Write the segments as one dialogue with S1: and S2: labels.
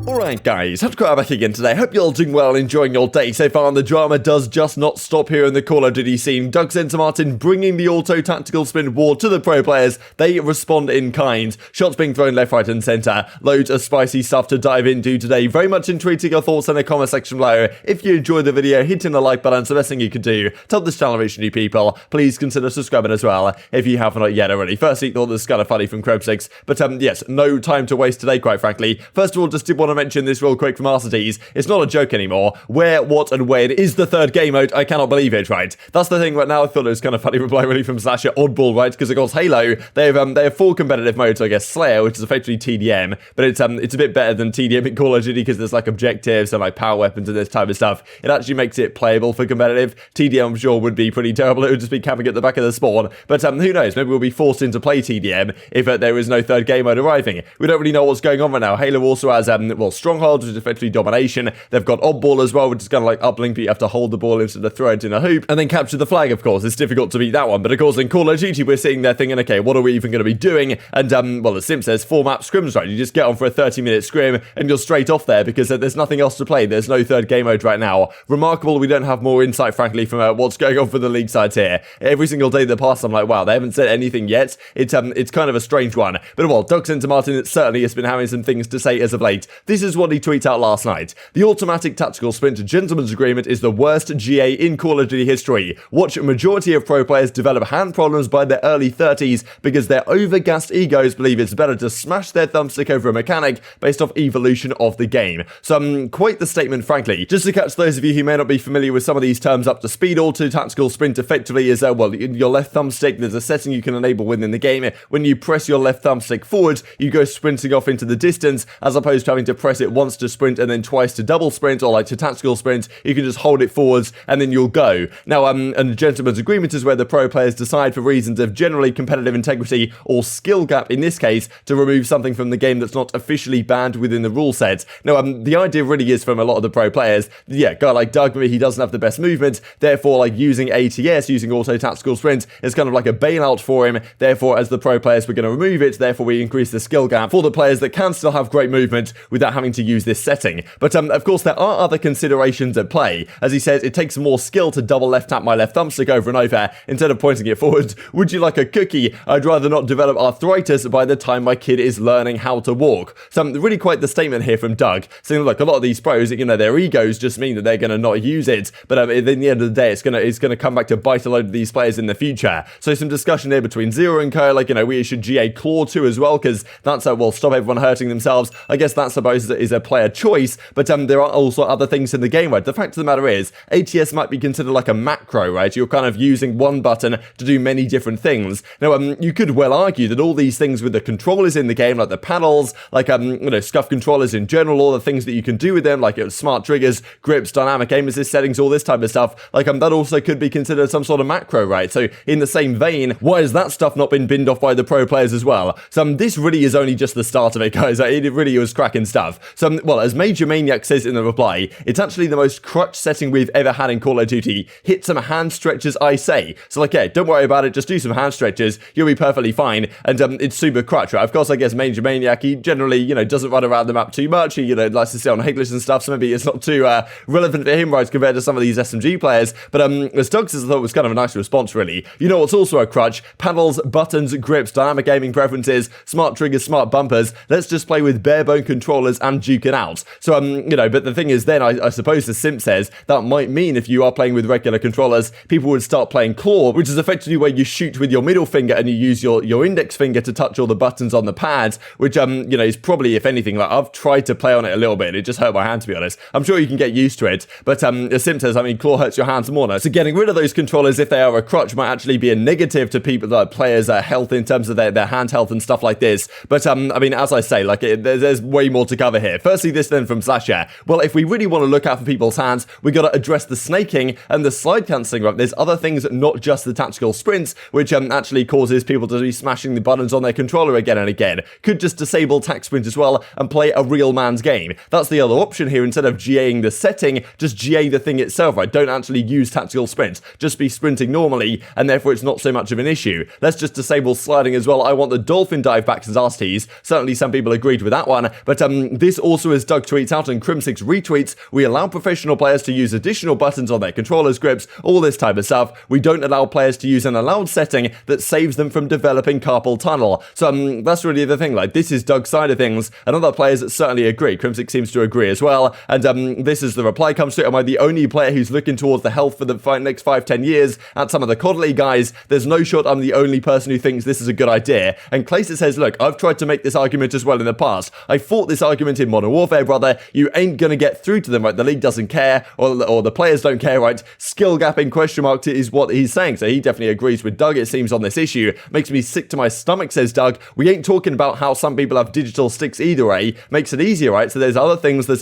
S1: Alright guys, TacticalRab back again today. Hope you're all doing well, enjoying your day so far, and the drama does just not stop here in the Call of Duty scene. Doug Censor Martin bringing the auto tactical sprint war to the pro players. They respond in kind. Shots being thrown left, right and centre. Loads of spicy stuff to dive into today. Very much intriguing your thoughts in the comment section below. If you enjoyed the video, hitting the like button is the best thing you can do. Tell this channel reach new people. Please consider subscribing as well if you have not yet already. Firstly, thought this was kind of funny from Crimsix, but yes, no time to waste today quite frankly. First of all, just did want to mention this real quick from Arcitys. It's not a joke anymore. Where, what, and when is the third game mode? I cannot believe it, right? That's the thing right now. I thought it was kind of funny reply really from Slasher Oddball, right? Because of course Halo, they have 4 competitive modes, I guess. Slayer, which is effectively TDM, but it's a bit better than TDM in Call of Duty because there's like objectives and like power weapons and this type of stuff. It actually makes it playable for competitive. TDM, I'm sure, would be pretty terrible. It would just be camping at the back of the spawn. But who knows? Maybe we'll be forced into play TDM if there is no third game mode arriving. We don't really know what's going on right now. Halo also has well, Strongholds, which is effectively domination. They've got Oddball as well, which is kind of like uplink, but you have to hold the ball instead of throw it in a hoop, and then capture the flag. Of course, it's difficult to beat that one. But of course, in Call of Duty, we're sitting there thinking, okay, what are we even going to be doing? And well, the Simp says 4-map scrims, right? You just get on for a 30-minute scrim, and you're straight off there because there's nothing else to play. There's no third game mode right now. Remarkable, we don't have more insight, frankly, from what's going on for the league sides here. Every single day that passes, I'm like, wow, they haven't said anything yet. It's kind of a strange one. But well, Doug Censor Martin certainly has been having some things to say as of late. This is what he tweeted out last night. The automatic tactical sprint gentleman's agreement is the worst GA in Call of Duty history. Watch a majority of pro players develop hand problems by their early 30s because their overgassed egos believe it's better to smash their thumbstick over a mechanic based off evolution of the game. So quite the statement, frankly. Just to catch those of you who may not be familiar with some of these terms up to speed, auto tactical sprint effectively is well, your left thumbstick, there's a setting you can enable within the game. When you press your left thumbstick forward, you go sprinting off into the distance, as opposed to having to press it once to sprint and then twice to double sprint, or like to tactical sprint. You can just hold it forwards and then you'll go. Now, and the gentleman's agreement is where the pro players decide for reasons of generally competitive integrity or skill gap in this case to remove something from the game that's not officially banned within the rule set. Now, the idea really is from a lot of the pro players, yeah, guy like Doug, maybe he doesn't have the best movement, therefore like using ATS, using auto tactical sprint is kind of like a bailout for him. Therefore, as the pro players, we're going to remove it, therefore we increase the skill gap for the players that can still have great movement without having to use this setting. But of course there are other considerations at play. As he says, it takes more skill to double left tap my left thumbstick over and over instead of pointing it forward. Would you like a cookie? I'd rather not develop arthritis by the time my kid is learning how to walk. So really quite the statement here from Doug, saying look, a lot of these pros, you know, their egos just mean that they're going to not use it, but at the end of the day it's going to come back to bite a load of these players in the future. So some discussion there between Zero and Co, like, you know, we should GA Claw 2 as well, because that's will stop everyone hurting themselves. I guess that suppose is a player choice, but there are also other things in the game, right? The fact of the matter is, ATS might be considered like a macro, right? You're kind of using one button to do many different things. Now, you could well argue that all these things with the controllers in the game, like the paddles, like, you know, scuff controllers in general, all the things that you can do with them, like smart triggers, grips, dynamic aim assist settings, all this type of stuff, like, that also could be considered some sort of macro, right? So, in the same vein, why has that stuff not been binned off by the pro players as well? So, this really is only just the start of it, guys. It really was cracking stuff. So, well, as Major Maniak says in the reply, it's actually the most crutch setting we've ever had in Call of Duty. Hit some hand stretches, I say. So, like, yeah, don't worry about it. Just do some hand stretches. You'll be perfectly fine. And it's super crutch, right? Of course, I guess Major Maniak, he generally, you know, doesn't run around the map too much. He, you know, likes to stay on hate lists and stuff. So maybe it's not too relevant for him, right, compared to some of these SMG players. But as Doug says, I thought it was kind of a nice response, really. You know what's also a crutch? Paddles, buttons, grips, dynamic aiming preferences, smart triggers, smart bumpers. Let's just play with bare bone controllers and duke it out. So, you know, but the thing is then, I suppose the Simp says, that might mean if you are playing with regular controllers, people would start playing claw, which is effectively where you shoot with your middle finger and you use your index finger to touch all the buttons on the pads, which, you know, is probably, if anything, like, I've tried to play on it a little bit, it just hurt my hand, to be honest. I'm sure you can get used to it, but, the Simp says, I mean, claw hurts your hands more now. So getting rid of those controllers, if they are a crutch, might actually be a negative to people, players' health in terms of their hand health and stuff like this. But, I mean, as I say, like, there's way more to cover here. Firstly, this then from Slasher. Well, if we really want to look out for people's hands, we got to address the snaking and the slide cancelling, right? There's other things, not just the tactical sprints, which actually causes people to be smashing the buttons on their controller again and again. Could just disable tac sprint as well and play a real man's game. That's the other option here. Instead of GAing the setting, just GA the thing itself, right? Don't actually use tactical sprints. Just be sprinting normally, and therefore it's not so much of an issue. Let's just disable sliding as well. I want the dolphin dive back, says Arcitys. Certainly some people agreed with that one, but this also, as Doug tweets out and Crimsix retweets, we allow professional players to use additional buttons on their controllers grips, all this type of stuff. We don't allow players to use an allowed setting that saves them from developing carpal tunnel. So that's really the thing. Like, this is Doug's side of things, and other players certainly agree. Crimsix seems to agree as well. And this is the reply comes to it. Am I the only player who's looking towards the health for the next 5-10 years at some of the COD League guys? There's no shot I'm the only person who thinks this is a good idea. And Clayster says, look, I've tried to make this argument as well in the past. I fought this argument in Modern Warfare, brother. You ain't gonna get through to them, right? The league doesn't care, or the players don't care, right? Skill gap in question mark is what he's saying. So he definitely agrees with Doug, it seems, on this issue. Makes me sick to my stomach, says Doug. We ain't talking about how some people have digital sticks either, eh? Makes it easier, right? So there's other things that,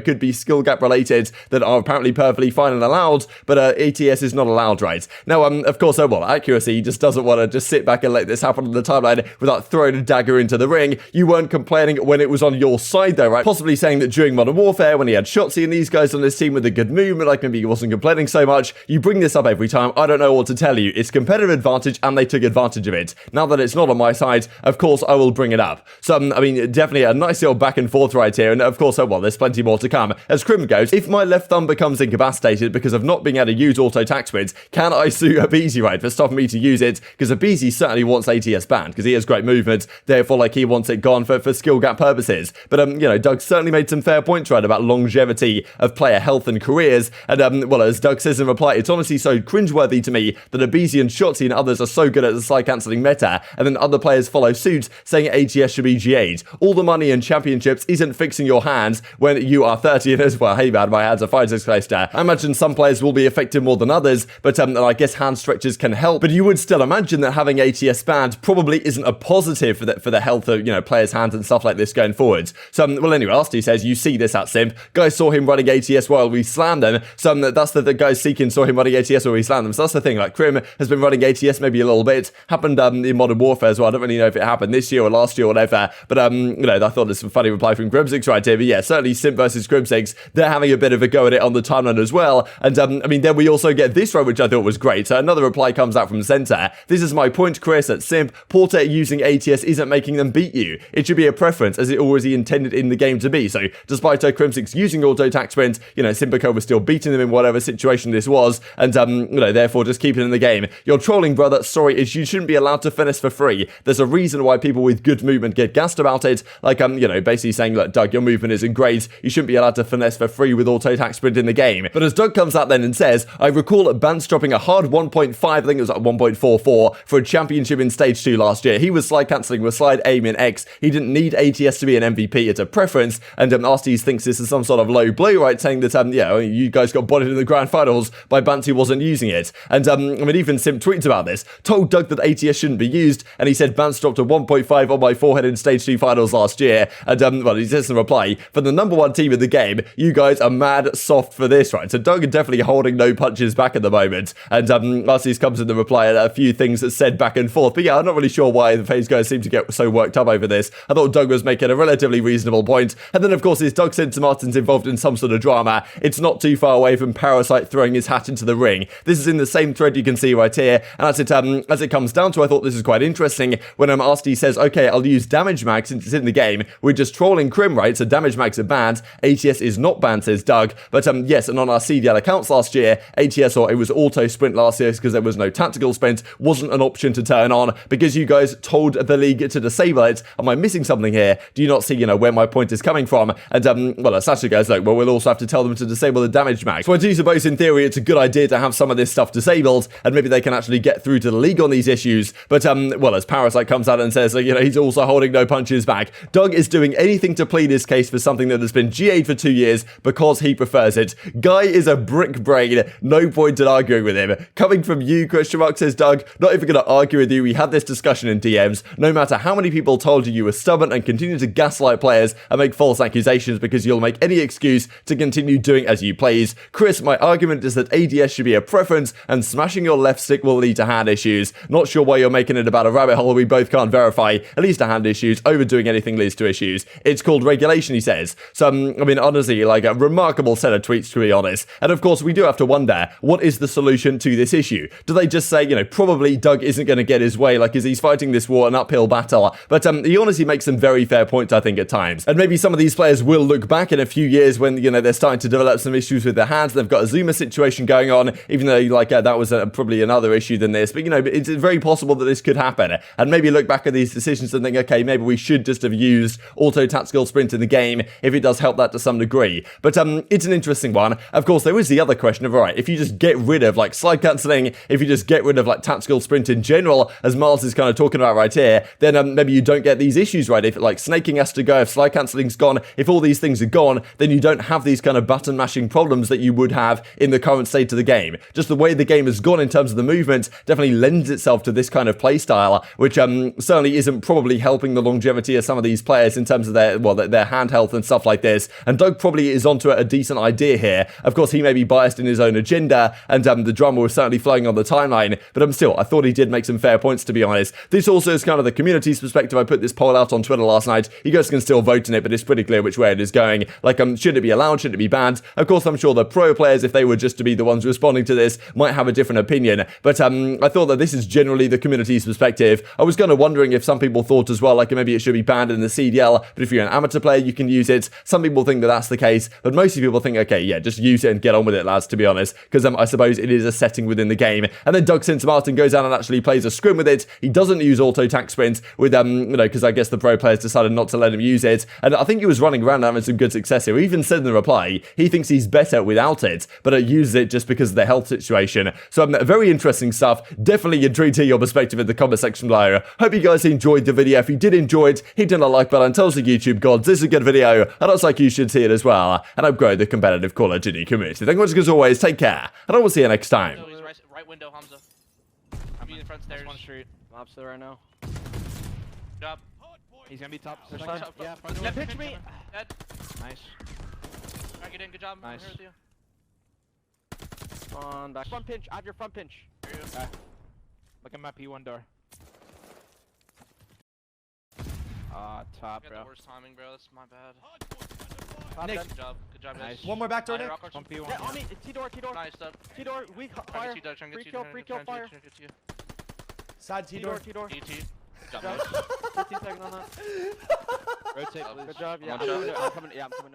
S1: could be skill gap related that are apparently perfectly fine and allowed, but ATS is not allowed, right? Now, of course, accuracy, he just doesn't want to just sit back and let this happen on the timeline without throwing a dagger into the ring. You weren't complaining when it was on your side, though, right? Possibly saying that during Modern Warfare, when he had Shotzzy and these guys on his team with a good movement, like maybe he wasn't complaining so much. You bring this up every time. I don't know what to tell you. It's competitive advantage, and they took advantage of it. Now that it's not on my side, of course, I will bring it up. So, definitely a nice little back and forth right here, and of course, there's plenty more to come. As Crim goes, if my left thumb becomes incapacitated because of not being able to use auto tac splits, can I sue aBeZy, right, for stopping me to use it? Because aBeZy certainly wants ATS banned, because he has great movement, therefore, like, he wants it gone for skill gap purposes. But, Doug certainly made some fair points, right, about longevity of player health and careers, and, as Doug says in reply, it's honestly so cringeworthy to me that aBeZy and Shotzzy and others are so good at the slide cancelling meta, and then other players follow suit, saying ATS should be G8'd. All the money and championships isn't fixing your hands when you are 30 and as well. Hey man, my hands are fine, says Clayster. I imagine some players will be affected more than others, but I guess hand stretches can help. But you would still imagine that having ATS banned probably isn't a positive for the health of, players' hands and stuff like this going forwards. So, anyway, Arcitys says, you see this at Simp. Guys saw him running ATS while we slammed them. So that's the guys seeking saw him running ATS while we slammed them. So that's the thing. Like, Crim has been running ATS maybe a little bit. Happened in Modern Warfare as well. I don't really know if it happened this year or last year or whatever. But I thought there's some funny reply from Crimsix right here. But yeah, certainly Simp versus Crimsix. They're having a bit of a go at it on the timeline as well. And then we also get this one, which I thought was great. So another reply comes out from Censor. This is my point, Chris, at Simp. Porter using ATS isn't making them beat you. It should be a preference, as it already intended in the game to be. So despite Crimsix using auto tac sprint, Simpico was still beating them in whatever situation this was, and therefore just keep it in the game. You're trolling, brother. Sorry, you shouldn't be allowed to finesse for free. There's a reason why people with good movement get gassed about it. Like, basically saying, look, Doug, your movement isn't great. You shouldn't be allowed to finesse for free with auto tac sprint in the game. But as Doug comes out then and says, I recall Bance dropping a hard 1.5, I think it was like 1.44 for a championship in stage 2 last year. He was slide cancelling with slide aim in X. He didn't need ATS to be an MVP. It's a preference. And Arcitys thinks this is some sort of low blow, right? Saying that, you guys got bodied in the grand finals by Bance who wasn't using it. And, even Simp tweets about this. Told Doug that ATS shouldn't be used. And he said, Bance dropped a 1.5 on my forehead in stage 2 finals last year. And, he says in reply, for the number 1 team in the game, you guys are mad soft for this, right? So Doug is definitely holding no punches back at the moment. And, Arcitys comes in the reply at a few things that said back and forth. But yeah, I'm not really sure why the FaZe guys seem to get so worked up over this. I thought Doug was making a relatively reasonable point. And then, of course, is Doug Censor Martin's involved in some sort of drama. It's not too far away from Parasite throwing his hat into the ring. This is in the same thread you can see right here. And as it comes down to, I thought this is quite interesting when Arcitys says, okay, I'll use damage mags since it's in the game. We're just trolling Crim, right? So damage mags are banned. ATS is not banned, says Doug. But yes, and on our CDL accounts last year, ATS, or it was auto sprint last year because there was no tactical sprint, wasn't an option to turn on because you guys told the league to disable it. Am I missing something here? Do you not see, where my point is coming from? And, Sasha goes, like, well, we'll also have to tell them to disable the damage mag. So I do suppose, in theory, it's a good idea to have some of this stuff disabled, and maybe they can actually get through to the league on these issues. But, as Parasite comes out and says, he's also holding no punches back. Doug is doing anything to plead his case for something that has been GA'd for 2 years because he prefers it. Guy is a brick brain. No point in arguing with him. Coming from you, question mark, says Doug. Not even going to argue with you. We had this discussion in DMs. No matter how many people told you were stubborn and continue to gaslight players and make false accusations because you'll make any excuse to continue doing as you please. Chris, my argument is that ADS should be a preference and smashing your left stick will lead to hand issues. Not sure why you're making it about a rabbit hole we both can't verify. At least to hand issues. Overdoing anything leads to issues. It's called regulation, he says. So, honestly, like a remarkable set of tweets, to be honest. And of course, we do have to wonder, what is the solution to this issue? Do they just say, probably Doug isn't going to get his way, like, is he's fighting this war an uphill battle? But he honestly makes some very fair points, I think, at times. times. And maybe some of these players will look back in a few years when, you know, they're starting to develop some issues with their hands. They've got a Zuma situation going on, even though, like, that was probably another issue than this. But, you know, it's very possible that this could happen. And maybe look back at these decisions and think, okay, maybe we should just have used auto tactical sprint in the game if it does help that to some degree. But it's an interesting one. Of course, there is the other question of, all right, if you just get rid of, like, slide cancelling, if you just get rid of, like, tactical sprint in general, as Miles is kind of talking about right here, then maybe you don't get these issues, right? If, like, snaking has to go, if slide cancelling's gone, if all these things are gone, then you don't have these kind of button mashing problems that you would have in the current state of the game. Just the way the game has gone in terms of the movement definitely lends itself to this kind of playstyle, which certainly isn't probably helping the longevity of some of these players in terms of their hand health and stuff like this. And Doug probably is onto a decent idea here. Of course, he may be biased in his own agenda, and the drama was certainly flowing on the timeline, but still, I thought he did make some fair points, to be honest. This also is kind of the community's perspective. I put this poll out on Twitter last night. You guys can still vote in it, but it's pretty clear which way it is going. Like, should it be allowed? Should it be banned? Of course, I'm sure the pro players, if they were just to be the ones responding to this, might have a different opinion, but I thought that this is generally the community's perspective. I was kind of wondering if some people thought as well, like, maybe it should be banned in the CDL, but if you're an amateur player, you can use it. Some people think that that's the case, but most people think, okay, yeah, just use it and get on with it, lads, to be honest, because I suppose it is a setting within the game. And then Doug Censor goes down and actually plays a scrim with it. He doesn't use auto tac sprint with, you know, because I guess the pro players decided not to let him use it, and I think he was running around having some good success here. He even said in the reply, he thinks he's better without it, but uses it just because of the health situation. So very interesting stuff. Definitely intrigued to hear your perspective in the comment section below. Hope you guys enjoyed the video. If you did enjoy it, hit down the like button, tell us the YouTube gods this is a good video, and looks like you should see it as well, and upgrade the competitive Call of Duty community. Thank you much as always, take care, and I will see you next time.
S2: Right window, Hamza. I'm in the front stairs.
S3: One street. Mob's there right now.
S2: Job.
S3: He's gonna be top.
S2: Yeah,
S3: front.
S2: Yeah, pitch me. Dead.
S3: Nice.
S2: Alright, get in. Good job.
S3: Nice.
S2: I'm here with you.
S3: On back. Front pinch. I have your front pinch.
S2: Okay.
S3: Look at my P1 door. Top,
S2: I got
S3: bro.
S2: the worst timing, bro. That's my bad.
S3: Top
S2: Nick.
S3: dead.
S2: Good job. Good job, guys.
S3: Nice.
S4: One more back door, Nick.
S2: Rokkr.
S3: One P1.
S4: Yeah, on me. T-door.
S2: Nice stuff.
S4: T-door. Weak fire. Free kill, fire. Side T-door.
S2: DT. Good job,
S4: Good
S2: guys.
S4: job. 15 seconds on that.
S3: Rotate,
S2: Good
S3: please.
S4: Good job. Yeah,
S2: One shot.
S4: I'm coming. Yeah, I'm coming.